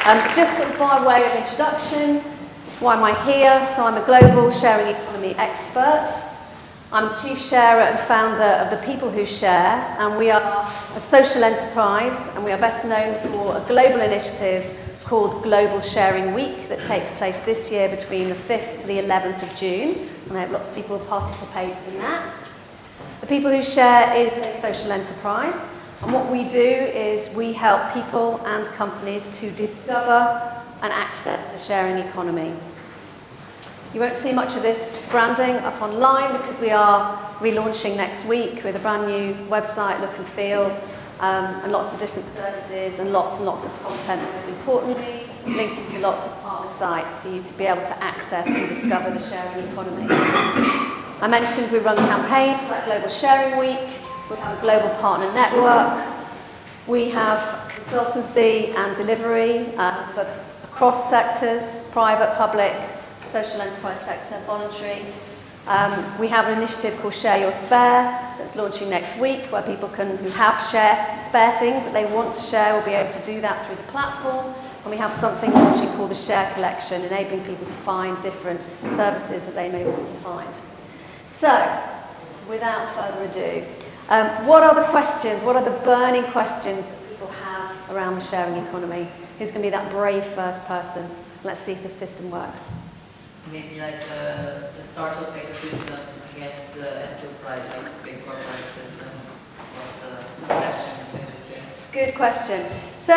Just sort of by way of introduction, why am I here? So I'm a global sharing economy expert. I'm Chief Sharer and founder of The People Who Share, and we are a social enterprise, and we are best known for a global initiative called Global Sharing Week that takes place this year between the 5th to the 11th of June, and I hope lots of people will participate in that. The People Who Share is a social enterprise, and what we do is we help people and companies to discover and access the sharing economy. You won't see much of this branding up online because we are relaunching next week with a brand new website, look and feel, and lots of different services and lots of content. Most importantly, linking to lots of partner sites for you to be able to access and discover the sharing economy. I mentioned we run campaigns like Global Sharing Week. We have a global partner network. We have consultancy and delivery for across sectors, private, public, social enterprise sector, voluntary. We have an initiative called Share Your Spare that's launching next week, where people who have spare things that they want to share will be able to do that through the platform. And we have something launching called the Share Collection, enabling people to find different services that they may want to find. So, without further ado, what are the questions, what are the burning questions that people have around the sharing economy? Who's going to be that brave first person? Let's see if this system works. Maybe like the startup ecosystem against the enterprise, like big corporate system, was a question between the two. Good question. So,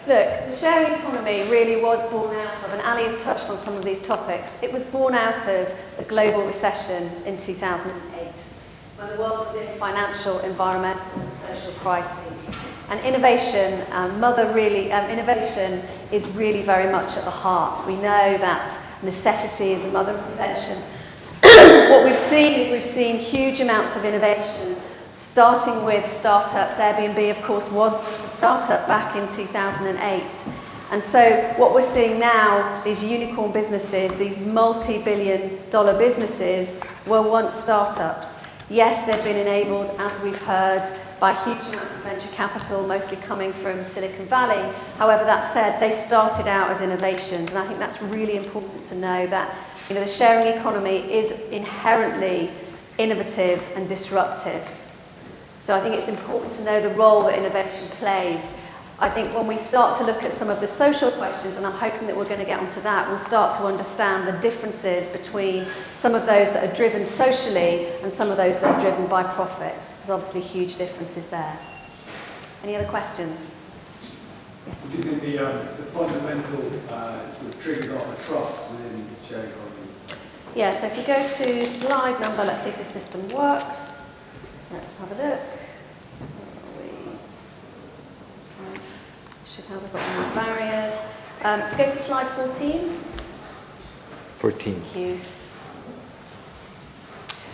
look, the sharing economy really was born out of, and Ali has touched on some of these topics, it was born out of the global recession in 2008, when the world was in financial, environmental, and social crises. And innovation, innovation is really very much at the heart. We know that necessity is the mother of invention. What we've seen huge amounts of innovation, starting with startups. Airbnb, of course, was a startup back in 2008. And so what we're seeing now, these unicorn businesses, these multi-billion-dollar businesses, were once startups. Yes, they've been enabled, as we've heard, by huge amounts of venture capital, mostly coming from Silicon Valley. However, that said, they started out as innovations, and I think that's really important to know that the sharing economy is inherently innovative and disruptive. So I think it's important to know the role that innovation plays. I think when we start to look at some of the social questions, and I'm hoping that we're going to get onto that, we'll start to understand the differences between some of those that are driven socially and some of those that are driven by profit. There's obviously huge differences there. Any other questions? Yes. What do you think the fundamental sort of triggers are for trust within sharing economy? Yeah, so if you go to slide number, let's see if the system works. Let's have a look. Should have got more barriers. If you go to slide 14. 14. Thank you.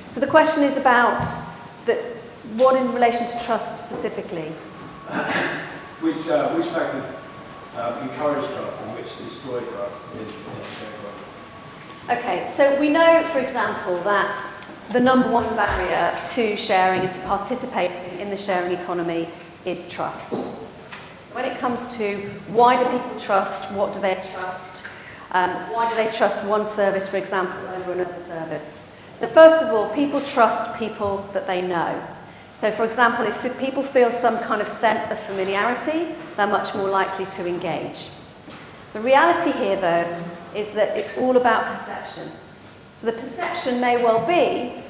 So the question is about what in relation to trust specifically? Which factors encourage trust and which destroy trust in sharing economy? Okay, so we know, for example, that the number one barrier to sharing and to participating in the sharing economy is trust. When it comes to why do people trust, what do they trust, why do they trust one service, for example, over another service? So first of all, people trust people that they know. So for example, if people feel some kind of sense of familiarity, they're much more likely to engage. The reality here, though, is that it's all about perception. So the perception may well be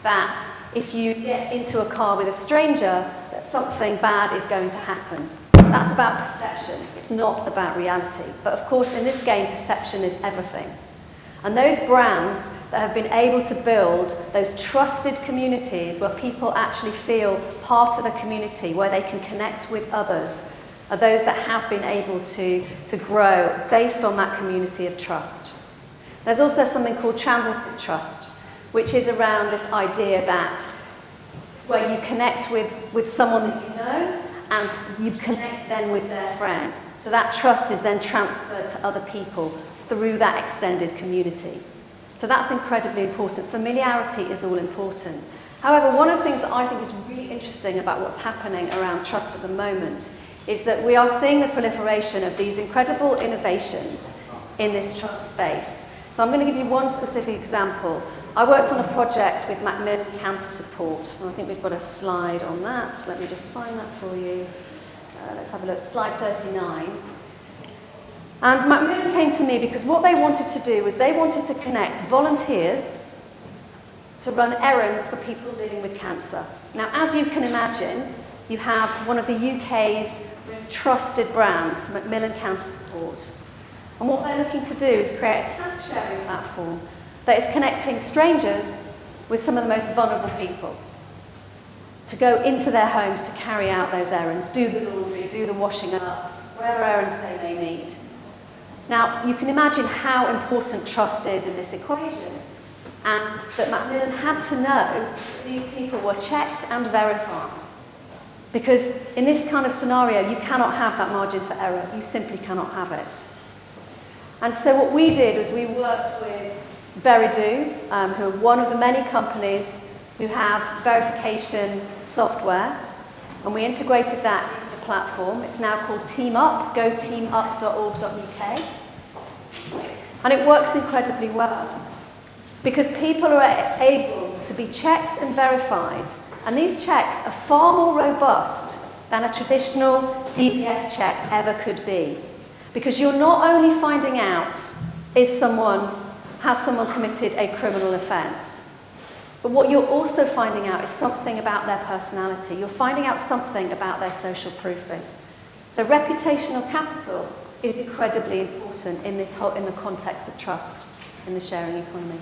that if you get into a car with a stranger, that something bad is going to happen. That's about perception. It's not about reality. But of course, in this game, perception is everything. And those brands that have been able to build those trusted communities where people actually feel part of a community, where they can connect with others, are those that have been able to grow based on that community of trust. There's also something called transitive trust, which is around this idea that where you connect with someone that you know, and you connect then with their friends. So that trust is then transferred to other people through that extended community. So that's incredibly important. Familiarity is all important. However, one of the things that I think is really interesting about what's happening around trust at the moment is that we are seeing the proliferation of these incredible innovations in this trust space. So I'm going to give you one specific example. I worked on a project with Macmillan Cancer Support, and I think we've got a slide on that. Let me just find that for you. Let's have a look, slide 39. And Macmillan came to me because what they wanted to do was they wanted to connect volunteers to run errands for people living with cancer. Now, as you can imagine, you have one of the UK's most trusted brands, Macmillan Cancer Support. And what they're looking to do is create a task-sharing platform that is connecting strangers with some of the most vulnerable people to go into their homes to carry out those errands, do the laundry, do the washing up, whatever errands they may need. Now, you can imagine how important trust is in this equation, and that Macmillan had to know that these people were checked and verified. Because in this kind of scenario, you cannot have that margin for error. You simply cannot have it. And so what we did was we worked with Veridu, who are one of the many companies who have verification software, and we integrated that into the platform. It's now called Team Up, goteamup.org.uk. And it works incredibly well because people are able to be checked and verified, and these checks are far more robust than a traditional DBS check ever could be, because you're not only finding out has someone committed a criminal offence, but what you're also finding out is something about their personality. You're finding out something about their social proofing. So reputational capital is incredibly important in the context of trust in the sharing economy.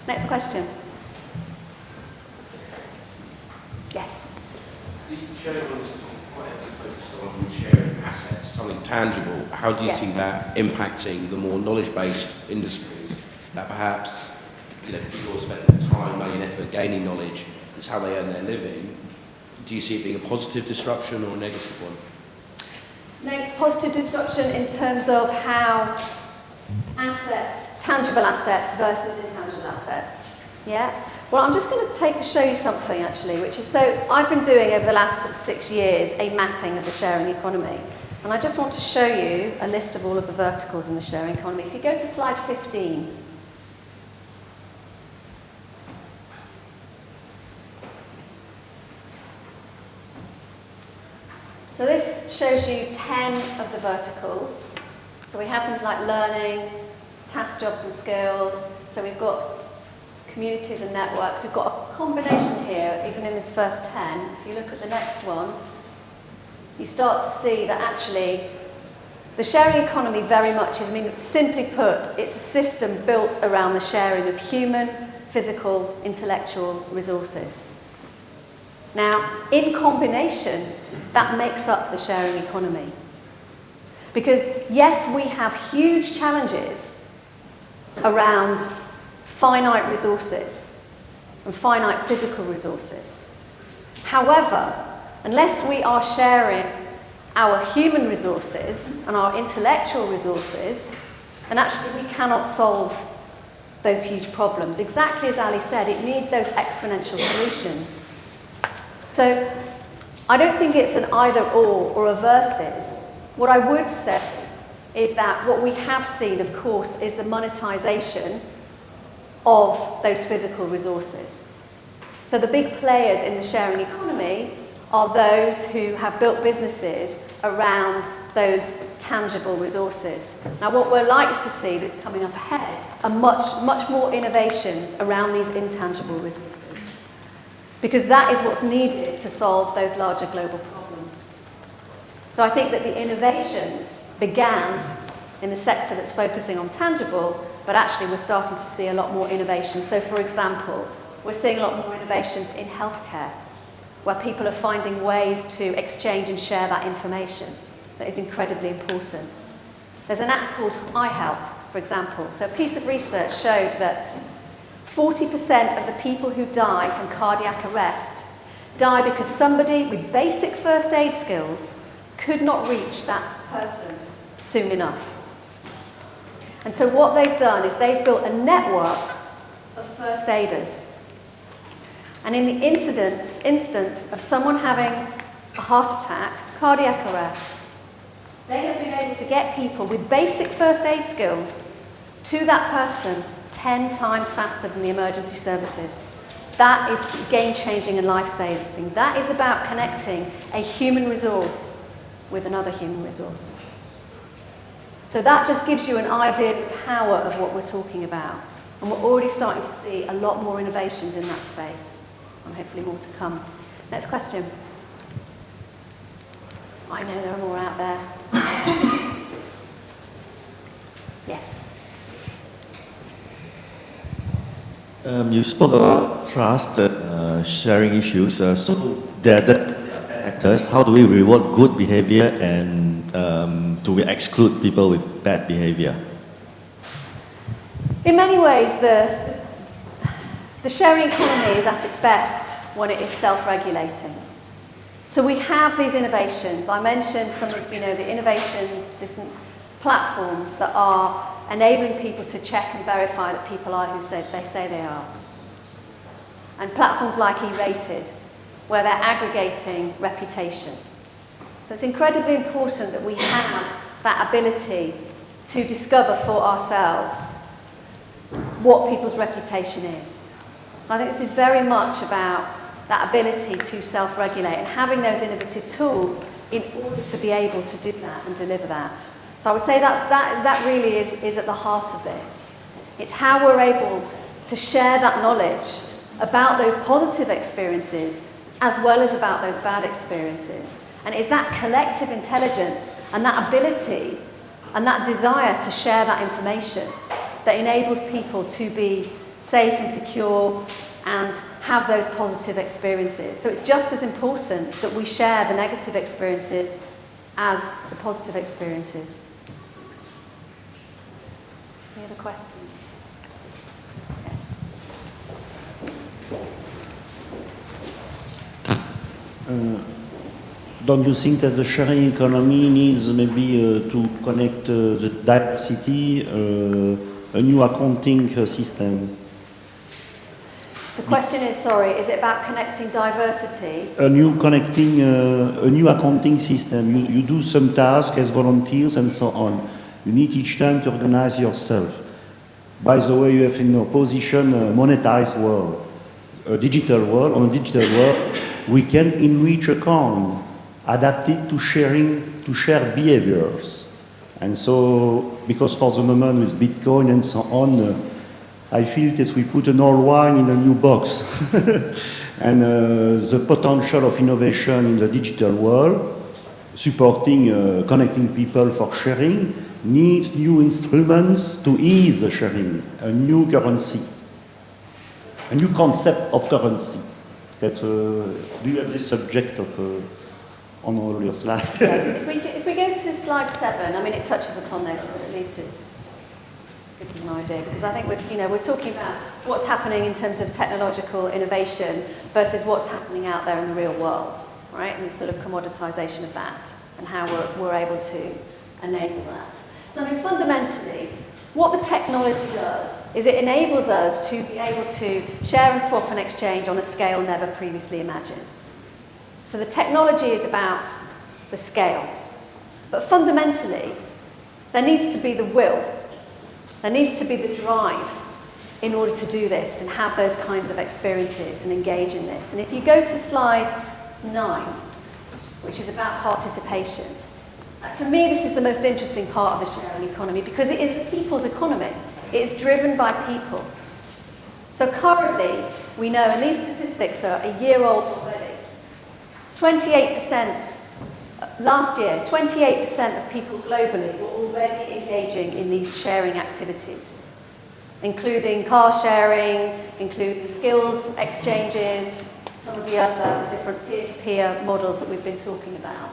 Next question. Yes. The sharing economy is quite heavily focused on sharing assets, something tangible. How do you see that impacting the more knowledge-based industries that perhaps people spend time, money and effort gaining knowledge, it's how they earn their living? Do you see it being a positive disruption or a negative one? Positive disruption in terms of how assets, tangible assets versus intangible assets. Yeah? Well, I'm just going to show you something actually, which is, so I've been doing over the last sort of 6 years a mapping of the sharing economy. And I just want to show you a list of all of the verticals in the sharing economy. If you go to slide 15. So this shows you 10 of the verticals. So we have things like learning, task, jobs and skills. So we've got communities and networks. We've got a combination here, even in this first 10. If you look at the next one, you start to see that actually the sharing economy very much is, simply put, it's a system built around the sharing of human, physical, intellectual resources. Now, in combination, that makes up the sharing economy. Because yes, we have huge challenges around finite resources and finite physical resources. However, unless we are sharing our human resources and our intellectual resources, then actually we cannot solve those huge problems. Exactly as Ali said, it needs those exponential solutions. So I don't think it's an either or a versus. What I would say is that what we have seen, of course, is the monetization of those physical resources. So the big players in the sharing economy are those who have built businesses around those tangible resources. Now, what we're likely to see that's coming up ahead are much more innovations around these intangible resources, because that is what's needed to solve those larger global problems. So I think that the innovations began in the sector that's focusing on tangible, but actually we're starting to see a lot more innovation. So for example, we're seeing a lot more innovations in healthcare, where people are finding ways to exchange and share that information that is incredibly important. There's an app called iHelp, for example. So a piece of research showed that 40% of the people who die from cardiac arrest die because somebody with basic first aid skills could not reach that person soon enough. And so what they've done is they've built a network of first aiders. And in the instance of someone having a heart attack, cardiac arrest, they have been able to get people with basic first aid skills to that person 10 times faster than the emergency services. That is game-changing and life-saving. That is about connecting a human resource with another human resource. So that just gives you an idea of the power of what we're talking about. And we're already starting to see a lot more innovations in that space, and hopefully more to come. Next question. I know there are more out there. Yes. You spoke about trust, sharing issues. So there are the actors. How do we reward good behavior and do we exclude people with bad behavior? In many ways, the sharing economy is at its best when it is self-regulating. So we have these innovations. I mentioned some of the innovations, different platforms that are enabling people to check and verify that people are who they say they are. And platforms like E-Rated, where they're aggregating reputation. So it's incredibly important that we have that ability to discover for ourselves what people's reputation is. I think this is very much about that ability to self-regulate and having those innovative tools in order to be able to do that and deliver that. So I would say that really is at the heart of this. It's how we're able to share that knowledge about those positive experiences as well as about those bad experiences. And it's that collective intelligence and that ability and that desire to share that information that enables people to be safe and secure and have those positive experiences. So it's just as important that we share the negative experiences as the positive experiences. Any other questions? Yes. Don't you think that the sharing economy needs maybe to connect the diversity, a new accounting system? The question is, is it about connecting diversity? A new accounting system. You do some tasks as volunteers and so on. You need each time to organize yourself. By the way, you have in opposition a monetized world, a digital world. On a digital world, we can enrich account, adapt it to share behaviors. And so, because for the moment with Bitcoin and so on, I feel that we put an old wine in a new box. And the potential of innovation in the digital world, supporting, connecting people for sharing, needs new instruments to ease the sharing, a new currency, a new concept of currency. That's, do you have this subject of, on all your slides? Yes, if we go to slide 7, I mean it touches upon this, but at least it's gives us an idea, because I think we're talking about what's happening in terms of technological innovation versus what's happening out there in the real world, right? And the sort of commoditization of that and how we're able to enable that. So I mean, fundamentally, what the technology does is it enables us to be able to share and swap and exchange on a scale never previously imagined. So the technology is about the scale. But fundamentally, there needs to be the will. There needs to be the drive in order to do this and have those kinds of experiences and engage in this. And if you go to slide 9, which is about participation, for me this is the most interesting part of the sharing economy because it is the people's economy. It is driven by people. So currently, we know, and these statistics are a year old already, 28%, last year, 28% of people globally were already engaging in these sharing activities, including car sharing, including skills exchanges, some of the other different peer-to-peer models that we've been talking about.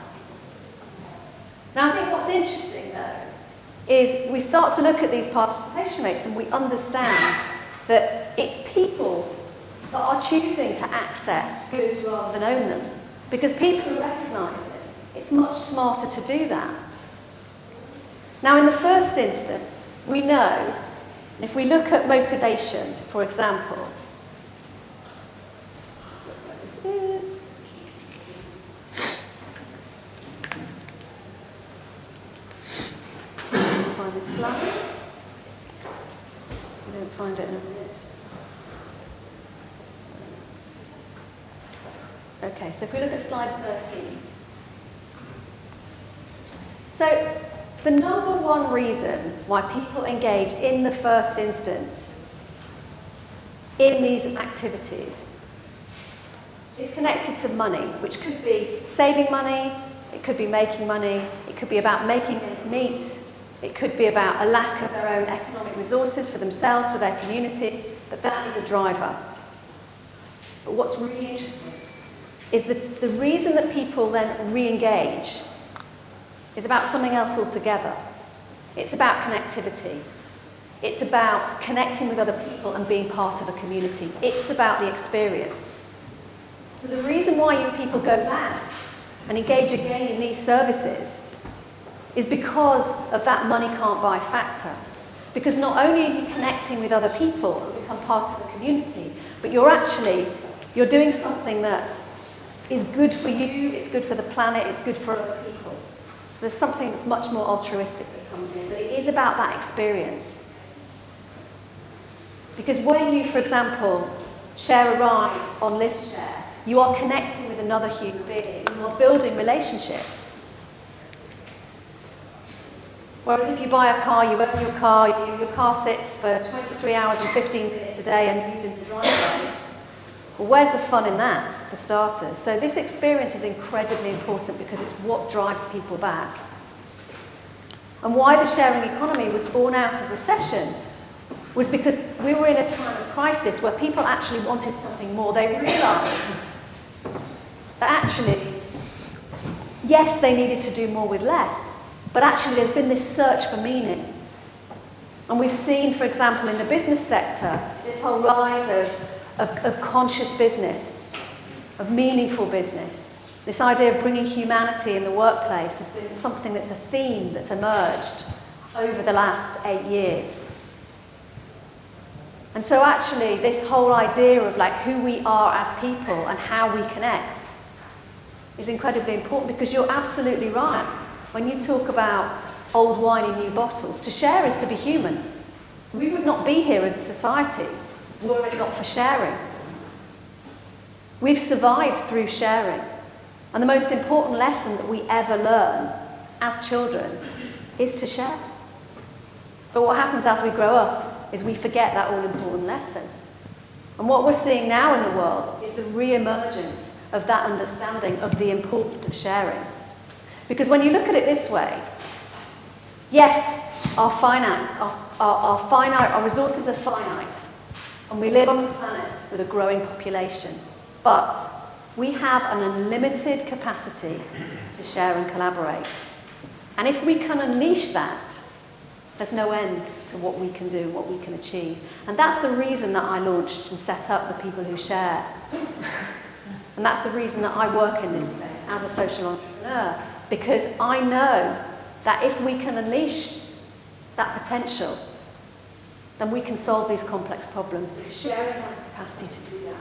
Now, I think what's interesting, though, is we start to look at these participation rates and we understand that it's people that are choosing to access goods rather than own them, because people recognise it. It's much smarter to do that. Now, in the first instance, we know, if we look at motivation, for example, this is. find this slide. I don't find it in a minute. Okay, so if we look at slide 13. So the number one reason why people engage in the first instance in these activities is connected to money, which could be saving money, it could be making money, it could be about making ends meet, it could be about a lack of their own economic resources for themselves, for their communities, but that is a driver. But what's really interesting is that the reason that people then re-engage is about something else altogether. It's about connectivity. It's about connecting with other people and being part of a community. It's about the experience. So the reason why you people go back and engage again in these services is because of that money can't buy factor. Because not only are you connecting with other people and become part of a community, but you're doing something that is good for you, it's good for the planet, it's good for other people. So there's something that's much more altruistic that comes in, but it is about that experience. Because when you, for example, share a ride on LiftShare, you are connecting with another human being, you are building relationships. Whereas if you buy a car, you own your car, your car sits for 23 hours and 15 minutes a day and using the driveway. Well, where's the fun in that, for starters? So this experience is incredibly important because it's what drives people back. And why the sharing economy was born out of recession was because we were in a time of crisis where people actually wanted something more. They realised that actually, yes, they needed to do more with less, but actually there's been this search for meaning. And we've seen, for example, in the business sector, this whole rise of conscious business, of meaningful business. This idea of bringing humanity in the workplace has been something that's a theme that's emerged over the last 8 years. And so actually this whole idea of like who we are as people and how we connect is incredibly important because you're absolutely right. When you talk about old wine in new bottles, to share is to be human. We would not be here as a society were it not for sharing. We've survived through sharing. And the most important lesson that we ever learn as children is to share. But what happens as we grow up is we forget that all-important lesson. And what we're seeing now in the world is the re-emergence of that understanding of the importance of sharing. Because when you look at it this way, yes, our resources are finite, and we live on a planet with a growing population, but we have an unlimited capacity to share and collaborate. And if we can unleash that, there's no end to what we can do, what we can achieve. And that's the reason that I launched and set up the People Who Share. And that's the reason that I work in this space as a social entrepreneur, because I know that if we can unleash that potential, then we can solve these complex problems, because sharing has the capacity to do that.